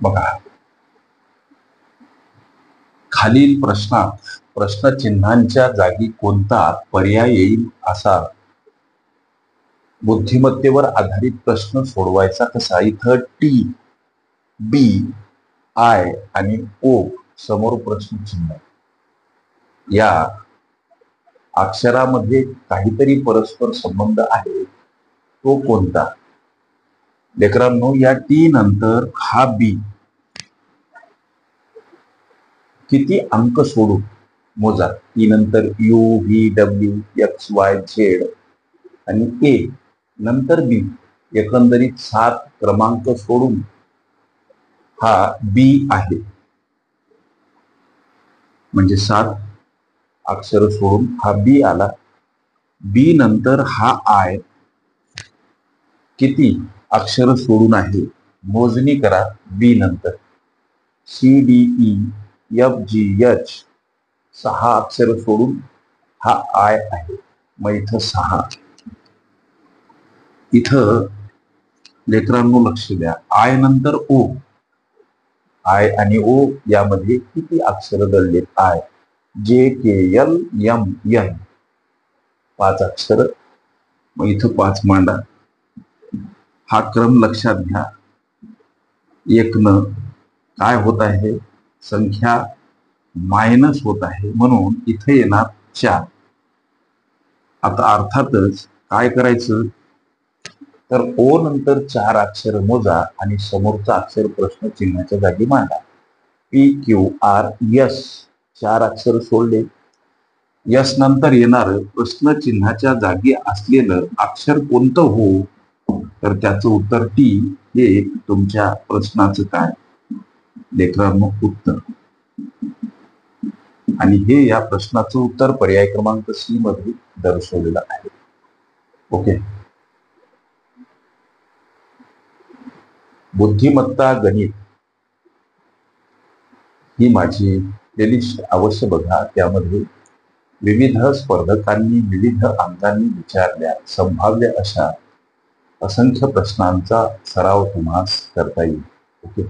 बघा, खालील प्रश्नात प्रश्नचिन्हांच्या जागी कोणता पर्याय येईल असा बुद्धिमत्तेवर आधारित प्रश्न सोडवायचा कसा. इथं टी, बी, आय आणि ओ समोर प्रश्नचिन्ह. या अक्षरामध्ये काहीतरी परस्पर संबंध आहे, तो कोणता. लेकरांनो, या टी नंतर हा बी किती अंक सोडून मोजा. टी नंतर you, V, W, x, Y, Z आणि ए नंतर बी, एकंदरीत 7 क्रमांक सोडून हा बी आहे. म्हणजे 7 अक्षर सोडून हा बी आला. बी नंतर हा आय किती अक्षर सोडून आहे मोजणी करा. बी नंतर सी, डी, ई, एफ, जी, एच 6 अक्षर सोडून हा आय आहे. मग इथं 6. इथं लेकरांनो लक्ष द्या, आय नंतर ओ. आय आणि ओ यामध्ये किती अक्षर दडलेत. आय, जे, के, एल, एम, एन 5 अक्षर. मग इथं 5 मांडा. हा क्रम लक्षात घ्या. एकनं काय होत आहे, संख्या मायनस होत आहे, म्हणून इथे येणार 4. आता अर्थातच काय करायचं, तर ओ नंतर 4 अक्षर मोजा आणि समोरचा अक्षर प्रश्न चिन्हाच्या जागी मांडा. पी, क्यू, आर, एस 4 अक्षर सोडले. यस नंतर येणार प्रश्न चिन्हाच्या जागी असलेलं अक्षर कोणतं हो, तर त्याचं उत्तर टी. हे तुमच्या प्रश्नाचं काय लेकरांनो उत्तर. आणि हे या प्रश्नाचं उत्तर पर्याय क्रमांक सी मध्ये दर्शवलेलं आहे. ओके. बुद्धिमत्ता गणित ही माझी प्लेलिस्ट अवश्य बघा. त्यामध्ये विविध स्पर्धकांनी विविध अंगांनी विचारल्या संभाव्य अशा असंख्य प्रश्नांचा सराव तुम्हाला करता येईल. ओके.